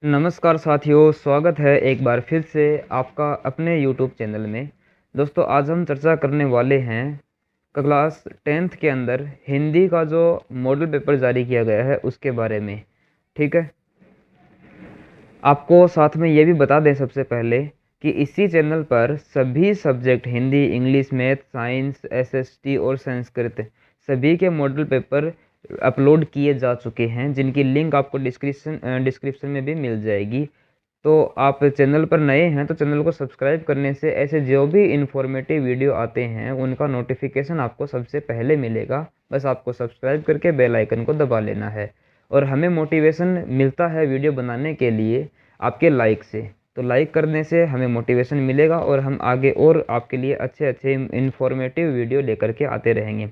नमस्कार साथियों, स्वागत है एक बार फिर से आपका अपने यूट्यूब चैनल में। दोस्तों, आज हम चर्चा करने वाले हैं क्लास 10th के अंदर हिंदी का जो मॉडल पेपर जारी किया गया है उसके बारे में। ठीक है, आपको साथ में ये भी बता दें सबसे पहले कि इसी चैनल पर सभी subject Hindi, English, math, science, SST और संस्कृत सभी के मॉडल पेपर अपलोड किए जा चुके हैं, जिनकी लिंक आपको डिस्क्रिप्शन में भी मिल जाएगी। तो आप चैनल पर नए हैं तो चैनल को सब्सक्राइब करने से ऐसे जो भी इन्फॉर्मेटिव वीडियो आते हैं उनका नोटिफिकेशन आपको सबसे पहले मिलेगा। बस आपको सब्सक्राइब करके बेल आइकन को दबा लेना है। और हमें मोटिवेशन मिलता है वीडियो बनाने के लिए आपके लाइक से, तो लाइक करने से हमें मोटिवेशन मिलेगा और हम आगे और आपके लिए अच्छे अच्छे इन्फॉर्मेटिव वीडियो लेकर के आते रहेंगे।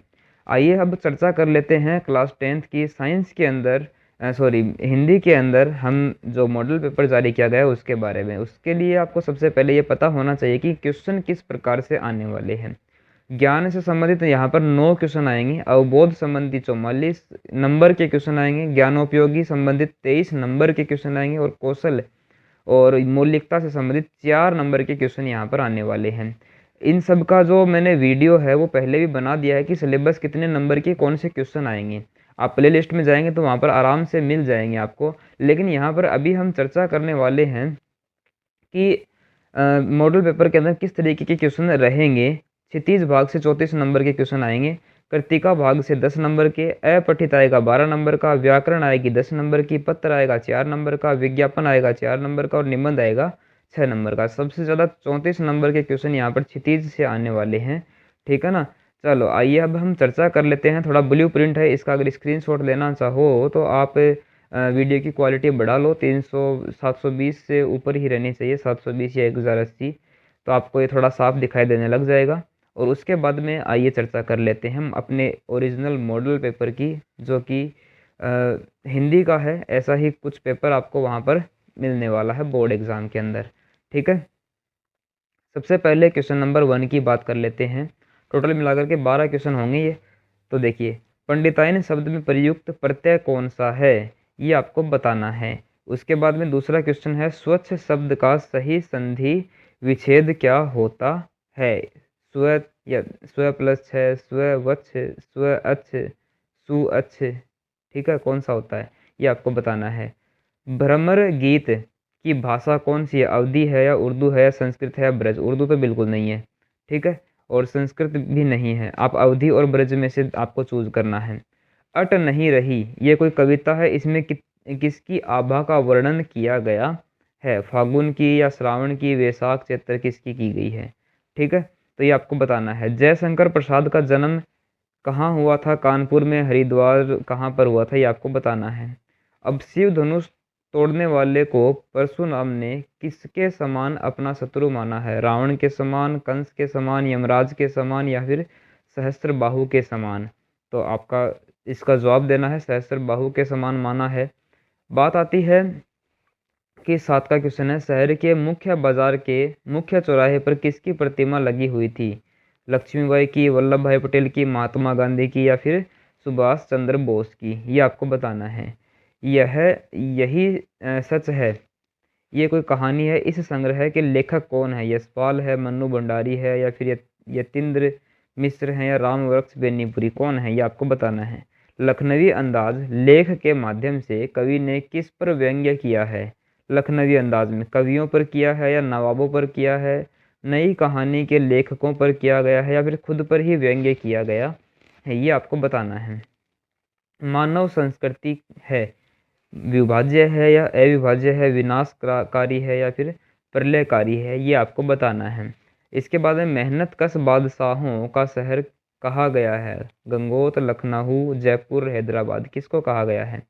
आइए अब चर्चा कर लेते हैं क्लास 10th की साइंस के अंदर हिंदी के अंदर हम जो मॉडल पेपर जारी किया गया है उसके बारे में। उसके लिए आपको सबसे पहले ये पता होना चाहिए कि क्वेश्चन किस प्रकार से आने वाले हैं। ज्ञान से संबंधित यहाँ पर 9 क्वेश्चन आएंगे, अवबोध संबंधी 44 नंबर के क्वेश्चन आएंगे, ज्ञानोपयोगी संबंधित 23 नंबर के क्वेश्चन आएंगे और कौशल और मौलिकता से संबंधित 4 नंबर के क्वेश्चन यहाँ पर आने वाले हैं। इन सब का जो मैंने वीडियो है वो पहले भी बना दिया है कि सिलेबस कितने नंबर के कौन से क्वेश्चन आएंगे। आप प्ले लिस्ट में जाएंगे तो वहाँ पर आराम से मिल जाएंगे आपको। लेकिन यहाँ पर अभी हम चर्चा करने वाले हैं कि मॉडल पेपर के अंदर किस तरीके के क्वेश्चन रहेंगे। क्षितिज भाग से 34 नंबर के क्वेश्चन आएंगे, कृतिका भाग से 10 नंबर के, अपठित आएगा 12 नंबर का, व्याकरण आएगी 10 नंबर की, पत्र आएगा 4 नंबर का, विज्ञापन आएगा 4 नंबर का और निबंध आएगा 6 नंबर का। सबसे ज़्यादा 34 नंबर के क्वेश्चन यहाँ पर क्षितिज से आने वाले हैं। ठीक है ना। चलो आइए अब हम चर्चा कर लेते हैं। थोड़ा ब्लू प्रिंट है इसका, अगर स्क्रीनशॉट लेना चाहो तो आप वीडियो की क्वालिटी बढ़ा लो। 720 से ऊपर ही रहनी चाहिए, 720 या 1080, तो आपको ये थोड़ा साफ दिखाई देने लग जाएगा। और उसके बाद में आइए चर्चा कर लेते हैं हम अपने ओरिजिनल मॉडल पेपर की, जो कि हिंदी का है। ऐसा ही कुछ पेपर आपको वहाँ पर मिलने वाला है बोर्ड एग्ज़ाम के अंदर। ठीक है, सबसे पहले क्वेश्चन नंबर 1 की बात कर लेते हैं। टोटल मिलाकर के 12 क्वेश्चन होंगे ये। तो देखिए, पंडिताइन शब्द में प्रयुक्त प्रत्यय कौन सा है, ये आपको बताना है। उसके बाद में दूसरा क्वेश्चन है, स्वच्छ शब्द का सही संधि विच्छेद क्या होता है। स्व या स्व प्लस है, स्वच्छ, स्व अच्छ, सु अच्छ। ठीक है, कौन सा होता है ये आपको बताना है। भ्रमर गीत की भाषा कौन सी है, अवधी है या उर्दू है या संस्कृत है या ब्रज। उर्दू तो बिल्कुल नहीं है, ठीक है, और संस्कृत भी नहीं है। आप अवधी और ब्रज में से आपको चूज करना है। अट नहीं रही, ये कोई कविता है, इसमें किसकी आभा का वर्णन किया गया है। फागुन की या श्रावण की, वैशाख, चैत्र किसकी की गई है। ठीक है, तो ये आपको बताना है। जयशंकर प्रसाद का जन्म कहाँ हुआ था, कानपुर में, हरिद्वार कहाँ पर हुआ था, ये आपको बताना है। अब शिव धनुष तोड़ने वाले को परशुराम ने किसके समान अपना शत्रु माना है। रावण के समान, कंस के समान, यमराज के समान या फिर सहस्त्रबाहु के समान। तो आपका इसका जवाब देना है, सहस्त्रबाहु के समान माना है। बात आती है कि 7 का क्वेश्चन है, शहर के मुख्य बाजार के मुख्य चौराहे पर किसकी प्रतिमा लगी हुई थी। लक्ष्मीबाई की, वल्लभ भाई पटेल की, महात्मा गांधी की या फिर सुभाष चंद्र बोस की, ये आपको बताना है। यह यही सच है, ये कोई कहानी है। इस संग्रह के लेखक कौन है। यशपाल है, मन्नू भंडारी है या फिर यतीन्द्र मिश्र हैं या राम वृक्ष बेनीपुरी, कौन है ये आपको बताना है। लखनवी अंदाज लेख के माध्यम से कवि ने किस पर व्यंग्य किया है। लखनवी अंदाज में कवियों पर किया है या नवाबों पर किया है, नई कहानी के लेखकों पर किया गया है या फिर खुद पर ही व्यंग्य किया गया है, ये आपको बताना है। मानव संस्कृति है, विभाज्य है या अविभाज्य है, विनाशकारी है या फिर प्रलयकारी है, ये आपको बताना है। इसके बाद में मेहनत कश बादशाहों का शहर कहा गया है। गंगोत, लखनऊ, जयपुर, हैदराबाद, किसको कहा गया है।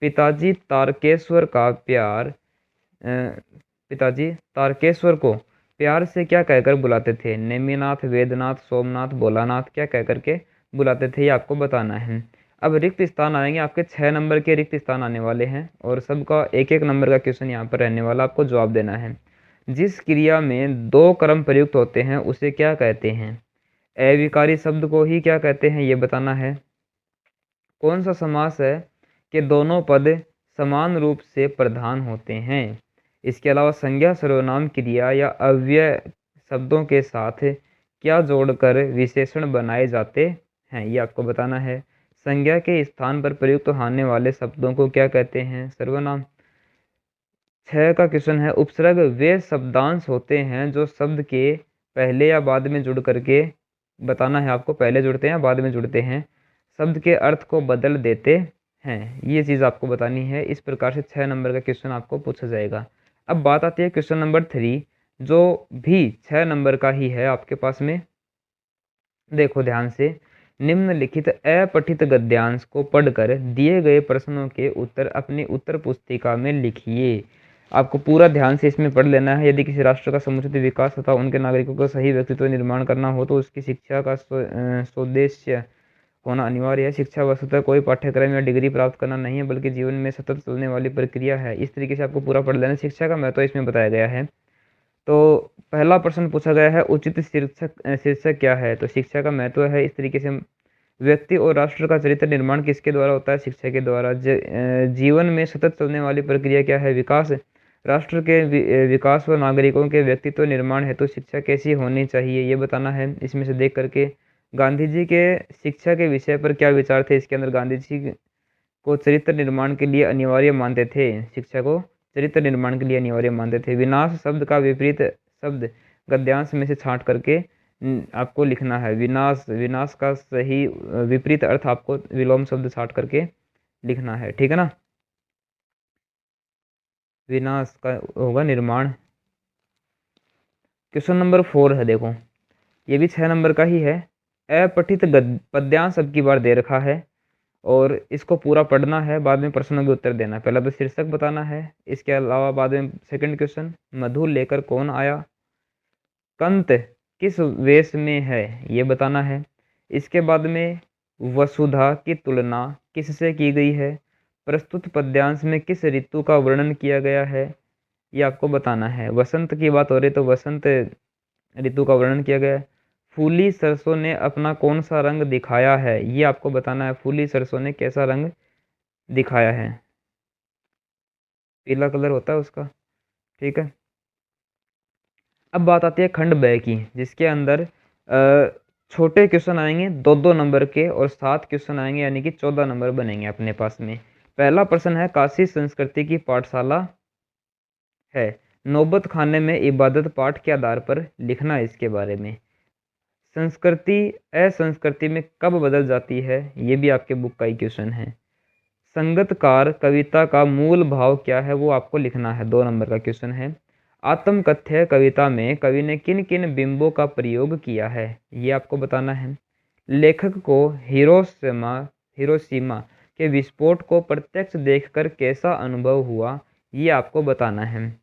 पिताजी तारकेश्वर का प्यार पिताजी तारकेश्वर को प्यार से क्या कहकर बुलाते थे। नेमिनाथ, वेदनाथ, सोमनाथ, भोलानाथ, क्या कहकर के बुलाते थे, ये आपको बताना है। अब रिक्त स्थान आएंगे आपके, 6 नंबर के रिक्त स्थान आने वाले हैं और सबका 1-1 नंबर का क्वेश्चन यहाँ पर रहने वाला, आपको जवाब देना है। जिस क्रिया में 2 कर्म प्रयुक्त होते हैं उसे क्या कहते हैं। अविकारी शब्द को ही क्या कहते हैं, ये बताना है। कौन सा समास है कि दोनों पद समान रूप से प्रधान होते हैं। इसके अलावा संज्ञा सर्वनाम क्रिया या अव्यय शब्दों के साथ क्या जोड़कर विशेषण बनाए जाते हैं, ये आपको बताना है। संज्ञा के स्थान पर प्रयुक्त होने वाले शब्दों को क्या कहते हैं, सर्वनाम। 6 का क्वेश्चन है, उपसर्ग वे शब्दांश होते हैं जो शब्द के पहले या बाद में जुड़ करके, बताना है आपको पहले जुड़ते हैं या बाद में जुड़ते हैं, शब्द के अर्थ को बदल देते हैं। ये चीज़ आपको बतानी है। इस प्रकार से 6 नंबर का क्वेश्चन आपको पूछा जाएगा। अब बात आती है क्वेश्चन नंबर 3, जो भी 6 नंबर का ही है आपके पास में। देखो ध्यान से, निम्नलिखित अपठित गद्यांश को पढ़कर दिए गए प्रश्नों के उत्तर अपनी उत्तर पुस्तिका में लिखिए। आपको पूरा ध्यान से इसमें पढ़ लेना है। यदि किसी राष्ट्र का समुचित विकास तथा उनके नागरिकों का सही व्यक्तित्व निर्माण करना हो तो उसकी शिक्षा का स्वोद्देश्य होना अनिवार्य है। शिक्षा वस्तुतः कोई पाठ्यक्रम या डिग्री प्राप्त करना नहीं है, बल्कि जीवन में सतत चलने वाली प्रक्रिया है। इस तरीके से आपको पूरा पढ़ लेना। शिक्षा का महत्व इसमें बताया गया है। तो पहला प्रश्न पूछा गया है, उचित शीर्षक क्या है। तो शिक्षा का महत्व है। इस तरीके से व्यक्ति और राष्ट्र का चरित्र निर्माण किसके द्वारा होता है, शिक्षा के द्वारा। जीवन में सतत चलने वाली प्रक्रिया क्या है, विकास। राष्ट्र के विकास व नागरिकों के व्यक्तित्व निर्माण हेतु शिक्षा कैसी होनी चाहिए, ये बताना है। इसमें से देख करके गांधी जी के शिक्षा के विषय पर क्या विचार थे। इसके अंदर गांधी जी को चरित्र निर्माण के लिए अनिवार्य मानते थे, शिक्षा को चरित्र निर्माण के लिए अनिवार्य मानते थे। विनाश शब्द का विपरीत शब्द गद्यांश में से छांट करके आपको लिखना है। विनाश, विनाश का सही विपरीत अर्थ आपको विलोम शब्द छांट करके लिखना है, ठीक है ना। विनाश का होगा निर्माण। क्वेश्चन नंबर 4 है, देखो ये भी 6 नंबर का ही है। अपठित पद्यांश अब की बार दे रखा है और इसको पूरा पढ़ना है, बाद में प्रश्नों के उत्तर देना है। पहला तो शीर्षक बताना है। इसके अलावा बाद में सेकंड क्वेश्चन, मधु लेकर कौन आया, कंत किस वेश में है, ये बताना है। इसके बाद में वसुधा की तुलना किससे की गई है, प्रस्तुत पद्यांश में किस ऋतु का वर्णन किया गया है, ये आपको बताना है। वसंत की बात हो रही तो वसंत ऋतु का वर्णन किया गया है। फूली सरसों ने अपना कौन सा रंग दिखाया है, ये आपको बताना है। फूली सरसों ने कैसा रंग दिखाया है, पीला कलर होता है उसका, ठीक है। अब बात आती है खंड ब की, जिसके अंदर छोटे क्वेश्चन आएंगे 2-2 नंबर के और 7 क्वेश्चन आएंगे, यानी कि 14 नंबर बनेंगे अपने पास में। पहला प्रश्न है, काशी संस्कृति की पाठशाला है, नौबत खाने में इबादत पाठ के आधार पर लिखना है इसके बारे में। संस्कृति असंस्कृति में कब बदल जाती है, ये भी आपके बुक का ही क्वेश्चन है। संगतकार कविता का मूल भाव क्या है, वो आपको लिखना है, 2 नंबर का क्वेश्चन है। आत्मकथ्य कविता में कवि ने किन किन बिंबों का प्रयोग किया है, ये आपको बताना है। लेखक को हिरोशिमा के विस्फोट को प्रत्यक्ष देखकर कैसा अनुभव हुआ, ये आपको बताना है।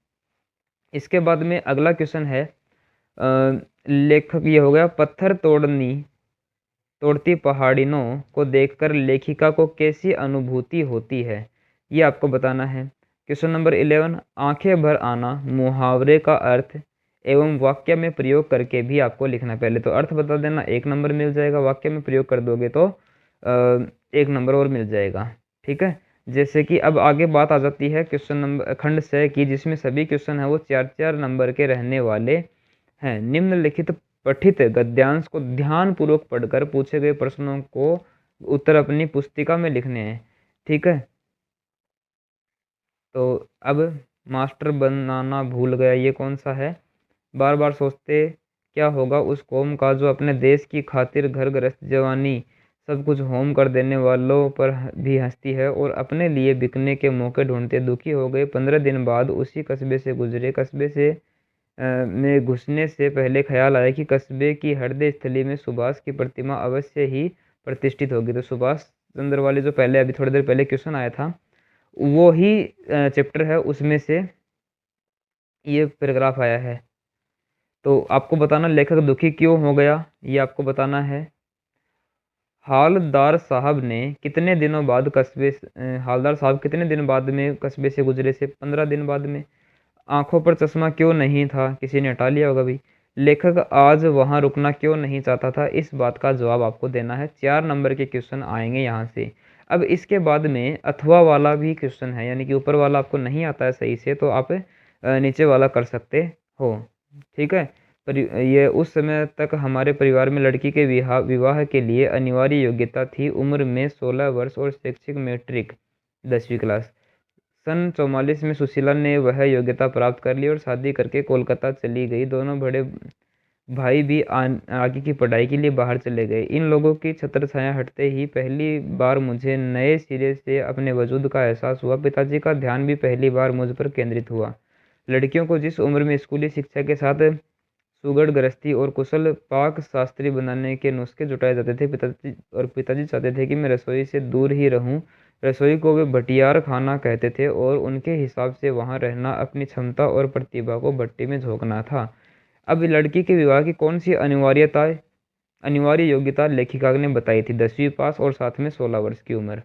इसके बाद में अगला क्वेश्चन है, लेखक, ये हो गया, पत्थर तोड़ती पहाड़ियों को देखकर लेखिका को कैसी अनुभूति होती है, ये आपको बताना है। क्वेश्चन नंबर 11, आंखें भर आना मुहावरे का अर्थ एवं वाक्य में प्रयोग करके भी आपको लिखना है। पहले तो अर्थ बता देना, 1 नंबर मिल जाएगा। वाक्य में प्रयोग कर दोगे तो 1 नंबर और मिल जाएगा, ठीक है। जैसे कि अब आगे बात आ जाती है क्वेश्चन नंबर खंड 6 की, जिसमें सभी क्वेश्चन है वो 4-4 नंबर के रहने वाले हैं। निम्नलिखित पठित गद्यांश को ध्यानपूर्वक पढ़कर पूछे गए प्रश्नों को उत्तर अपनी पुस्तिका में लिखने हैं, ठीक है। तो अब मास्टर बनाना भूल गया, ये कौन सा है। बार बार सोचते क्या होगा उस कौम का जो अपने देश की खातिर घर गृहस्थ जवानी सब कुछ होम कर देने वालों पर भी हंसती है और अपने लिए बिकने के मौके ढूंढते दुखी हो गए। 15 दिन बाद उसी कस्बे से गुजरे। कस्बे से में घुसने से पहले ख्याल आया कि कस्बे की हृदय स्थली में सुभाष की प्रतिमा अवश्य ही प्रतिष्ठित होगी। तो सुभाष चंद्र वाले जो पहले अभी थोड़ी देर पहले क्वेश्चन आया था, वो ही चैप्टर है, उसमें से ये पैराग्राफ आया है। तो आपको बताना लेखक दुखी क्यों हो गया, ये आपको बताना है। हालदार साहब कितने दिन बाद में कस्बे से गुजरे से 15 दिन बाद में। आंखों पर चश्मा क्यों नहीं था, किसी ने हटा लिया होगा भाई। लेखक आज वहां रुकना क्यों नहीं चाहता था, इस बात का जवाब आपको देना है। 4 नंबर के क्वेश्चन आएंगे यहाँ से। अब इसके बाद में अथवा वाला भी क्वेश्चन है, यानी कि ऊपर वाला आपको नहीं आता है सही से तो आप नीचे वाला कर सकते हो। ठीक है। पर ये उस समय तक हमारे परिवार में लड़की के विवाह के लिए अनिवार्य योग्यता थी। उम्र में 16 वर्ष और शैक्षिक मैट्रिक 10वीं क्लास। सन 44 में सुशीला ने वह योग्यता प्राप्त कर ली और शादी करके कोलकाता चली गई। दोनों बड़े भाई भी आगे की पढ़ाई के लिए बाहर चले गए। इन लोगों की छत्रछाया हटते ही पहली बार मुझे नए सिरे से अपने वजूद का एहसास हुआ। पिताजी का ध्यान भी पहली बार मुझ पर केंद्रित हुआ। लड़कियों को जिस उम्र में स्कूली शिक्षा के साथ सुगढ़ गृहस्थी और कुशल पाक शास्त्री बनाने के नुस्खे जुटाए जाते थे, पिताजी चाहते थे कि मैं रसोई से दूर ही रहूं। रसोई को वे भटियार खाना कहते थे और उनके हिसाब से वहां रहना अपनी क्षमता और प्रतिभा को भट्टी में झोंकना था। अब लड़की के विवाह की कौन सी अनिवार्य योग्यता लेखिका ने बताई थी? 10वीं पास और साथ में 16 वर्ष की उम्र।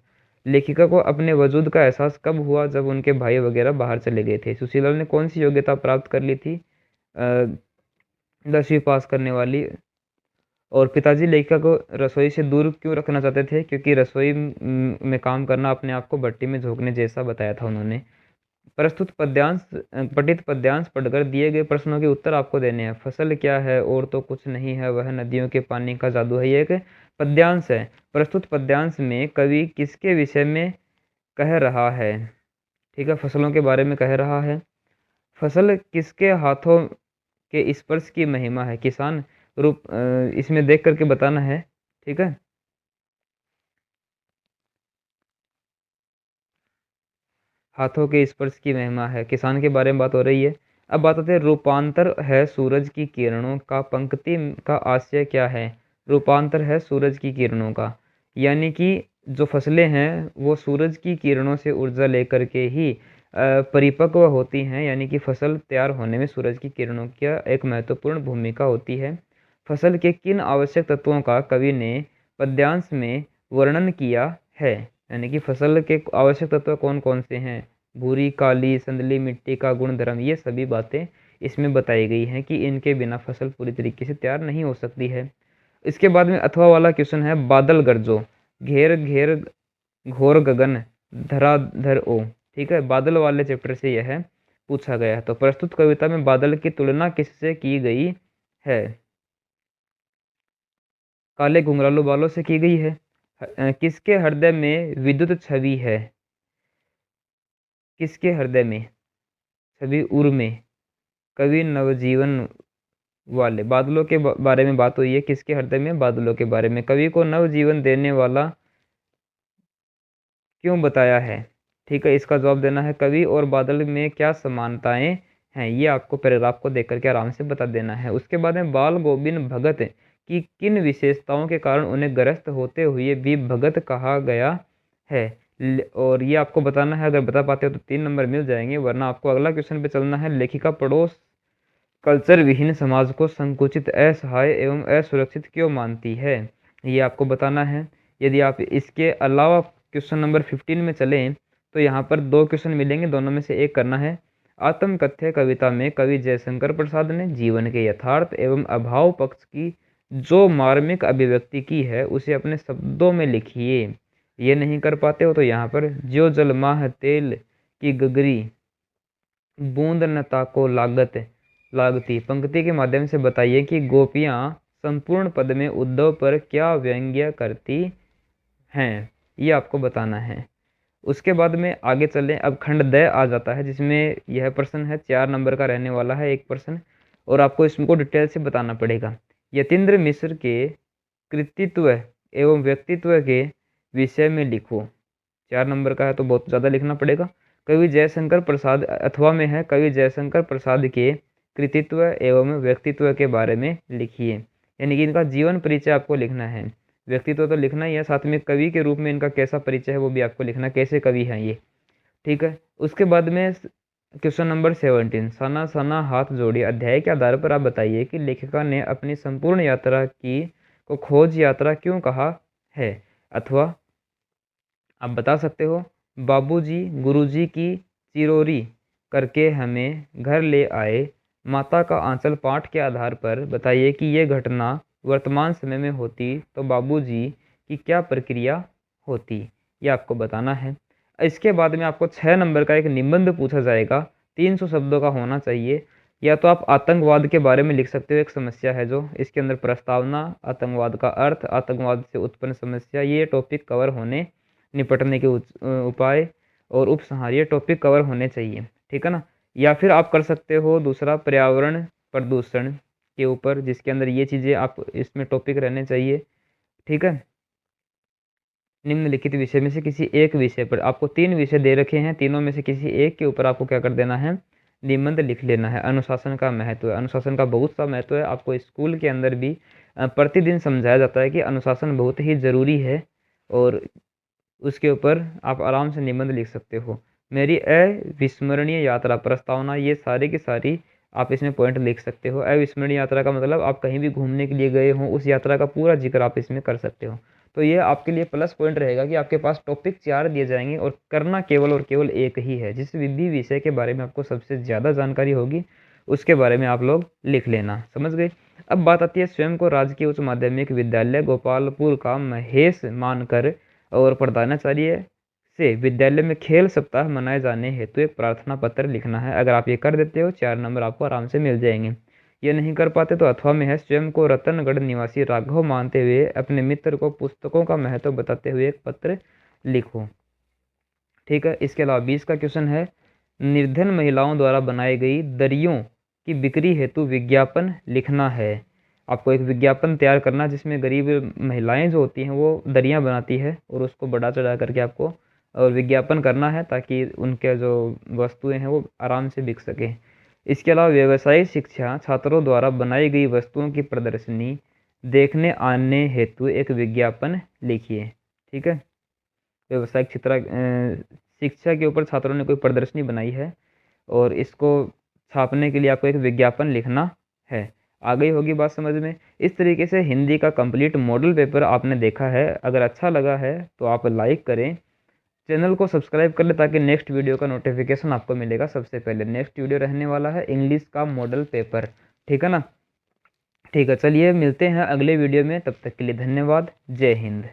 लेखिका को अपने वजूद का एहसास कब हुआ? जब उनके भाई वगैरह बाहर चले गए थे। सुशीला ने कौन सी योग्यता प्राप्त कर ली थी? 10वीं पास करने वाली। और पिताजी लेखिका को रसोई से दूर क्यों रखना चाहते थे? क्योंकि रसोई में काम करना अपने आप को भट्टी में झोंकने जैसा बताया था उन्होंने। प्रस्तुत पठित पद्यांश पढ़कर दिए गए प्रश्नों के उत्तर आपको देने हैं। फसल क्या है? और तो कुछ नहीं है, वह नदियों के पानी का जादू है। ये एक पद्यांश है। प्रस्तुत पद्यांश में कवि किसके विषय में कह रहा है? ठीक है, फसलों के बारे में कह रहा है। फसल किसके हाथों के स्पर्श की महिमा है? किसान रूप इसमें देख करके बताना है। ठीक है। हाथों के स्पर्श की महिमा है, किसान के बारे में बात हो रही है। अब बात होती है रूपांतर है सूरज की किरणों का। पंक्ति का आशय क्या है? रूपांतर है सूरज की किरणों का, यानी कि जो फसलें हैं वो सूरज की किरणों से ऊर्जा लेकर के ही परिपक्व होती हैं, यानी कि फसल तैयार होने में सूरज की किरणों की एक महत्वपूर्ण भूमिका होती है। फसल के किन आवश्यक तत्वों का कवि ने पद्यांश में वर्णन किया है? यानी कि फसल के आवश्यक तत्व कौन कौन से हैं? भूरी, काली, संदली मिट्टी का गुणधर्म, ये सभी बातें इसमें बताई गई हैं कि इनके बिना फसल पूरी तरीके से तैयार नहीं हो सकती है। इसके बाद में अथवा वाला क्वेश्चन है, बादल गरजो, घेर घेर घोर गगन धराधर ओ। ठीक है, बादल वाले चैप्टर से यह पूछा गया है। तो प्रस्तुत कविता में बादल की तुलना किससे की गई है? काले घुंघरालू बालों से की गई है। किसके हृदय में विद्युत छवि है? किसके हृदय में छवि? उर में। कवि नवजीवन वाले। बादलों के बारे में बात हुई है, किसके हृदय में? बादलों के बारे में। कवि को नवजीवन देने वाला क्यों बताया है? ठीक है, इसका जवाब देना है। कवि और बादल में क्या समानताएं हैं, ये आपको पैराग्राफ को देख करके आराम से बता देना है। उसके बाद में बाल गोविंद भगत की किन विशेषताओं के कारण उन्हें ग्रस्त होते हुए भी भगत कहा गया है? और ये आपको बताना है। अगर बता पाते हो तो 3 नंबर मिल जाएंगे, वरना आपको अगला क्वेश्चन पे चलना है। लेखिका पड़ोस कल्चर विहीन समाज को संकुचित, असहाय एवं असुरक्षित क्यों मानती है? ये आपको बताना है। यदि आप इसके अलावा क्वेश्चन नंबर 15 में चलें तो यहाँ पर 2 क्वेश्चन मिलेंगे, दोनों में से एक करना है। आत्मकथ्य कविता में कवि जयशंकर प्रसाद ने जीवन के यथार्थ एवं अभाव पक्ष की जो मार्मिक अभिव्यक्ति की है उसे अपने शब्दों में लिखिए। ये नहीं कर पाते हो तो यहाँ पर ज्यो जल माह तेल की गगरी बूंद न ताको लागती पंक्ति के माध्यम से बताइए कि गोपियाँ संपूर्ण पद में उद्धव पर क्या व्यंग्य करती हैं, ये आपको बताना है। उसके बाद में आगे चलें। अब खंड द आ जाता है, जिसमें यह प्रश्न है 4 नंबर का रहने वाला है एक प्रश्न, और आपको इसको डिटेल से बताना पड़ेगा। यतीन्द्र मिश्र के कृतित्व एवं व्यक्तित्व के विषय में लिखो। 4 नंबर का है तो बहुत ज़्यादा लिखना पड़ेगा। कवि जयशंकर प्रसाद, अथवा में है कवि जयशंकर प्रसाद के कृतित्व एवं व्यक्तित्व के बारे में लिखिए, यानी कि इनका जीवन परिचय आपको लिखना है। व्यक्तित्व तो लिखना ही है, साथ में कवि के रूप में इनका कैसा परिचय है वो भी आपको लिखना, कैसे कवि हैं ये। ठीक है। उसके बाद में क्वेश्चन नंबर 17, सना सना हाथ जोड़ी अध्याय के आधार पर आप बताइए कि लेखिका ने अपनी संपूर्ण यात्रा की को खोज यात्रा क्यों कहा है? अथवा आप बता सकते हो, बाबूजी गुरुजी की चिरोरी करके हमें घर ले आए, माता का आंचल पाठ के आधार पर बताइए कि ये घटना वर्तमान समय में होती तो बाबूजी की क्या प्रक्रिया होती। ये आपको बताना है। इसके बाद में आपको 6 नंबर का एक निबंध पूछा जाएगा, 300 शब्दों का होना चाहिए। या तो आप आतंकवाद के बारे में लिख सकते हो, एक समस्या है जो इसके अंदर प्रस्तावना, आतंकवाद का अर्थ, आतंकवाद से उत्पन्न समस्या, ये टॉपिक कवर होने, निपटने के उपाय और उपसंहार, ये टॉपिक कवर होने चाहिए, ठीक है ना। या फिर आप कर सकते हो दूसरा, पर्यावरण प्रदूषण के ऊपर, जिसके अंदर ये चीज़ें आप इसमें टॉपिक रहने चाहिए, ठीक है। निम्नलिखित विषय में से किसी एक विषय पर, आपको 3 विषय दे रखे हैं, तीनों में से किसी एक के ऊपर आपको क्या कर देना है, निबंध लिख लेना है। अनुशासन का महत्व है, अनुशासन का बहुत सा महत्व है, आपको स्कूल के अंदर भी प्रतिदिन समझाया जाता है कि अनुशासन बहुत ही ज़रूरी है, और उसके ऊपर आप आराम से निबंध लिख सकते हो। मेरी अविस्मरणीय यात्रा, प्रस्तावना, ये सारी की सारी आप इसमें पॉइंट लिख सकते हो। अविस्मरणीय यात्रा का मतलब आप कहीं भी घूमने के लिए गए हो, उस यात्रा का पूरा जिक्र आप इसमें कर सकते हो। तो ये आपके लिए प्लस पॉइंट रहेगा कि आपके पास टॉपिक 4 दिए जाएंगे और करना केवल और केवल एक ही है। जिस भी विषय के बारे में आपको सबसे ज़्यादा जानकारी होगी उसके बारे में आप लोग लिख लेना, समझ गए। अब बात आती है स्वयं को राजकीय उच्च माध्यमिक विद्यालय गोपालपुर का महेश मानकर और प्रधानाचार्य से विद्यालय में खेल सप्ताह मनाए जाने हेतु एक प्रार्थना पत्र लिखना है। अगर आप ये कर देते हो 4 नंबर आपको आराम से मिल जाएंगे। ये नहीं कर पाते तो अथवा में है, स्वयं को रतनगढ़ निवासी राघव मानते हुए अपने मित्र को पुस्तकों का महत्व बताते हुए एक पत्र लिखो, ठीक है। इसके अलावा 20 का क्वेश्चन है, निर्धन महिलाओं द्वारा बनाई गई दरियों की बिक्री हेतु विज्ञापन लिखना है। आपको एक विज्ञापन तैयार करना जिसमें गरीब महिलाएं जो होती हैं वो दरियां बनाती है और उसको बढ़ा चढ़ा करके आपको और विज्ञापन करना है ताकि उनके जो वस्तुएं हैं वो आराम से बिक सकें। इसके अलावा व्यवसायिक शिक्षा, छात्रों द्वारा बनाई गई वस्तुओं की प्रदर्शनी देखने आने हेतु एक विज्ञापन लिखिए, ठीक है। व्यवसायिक शिक्षा के ऊपर छात्रों ने कोई प्रदर्शनी बनाई है और इसको छापने के लिए आपको एक विज्ञापन लिखना है। आ गई होगी बात समझ में। इस तरीके से हिंदी का कंप्लीट मॉडल पेपर आपने देखा है। अगर अच्छा लगा है तो आप लाइक करें, चैनल को सब्सक्राइब कर ले ताकि नेक्स्ट वीडियो का नोटिफिकेशन आपको मिलेगा सबसे पहले। नेक्स्ट वीडियो रहने वाला है इंग्लिश का मॉडल पेपर, ठीक है ना। ठीक है, चलिए मिलते हैं अगले वीडियो में, तब तक के लिए धन्यवाद। जय हिंद।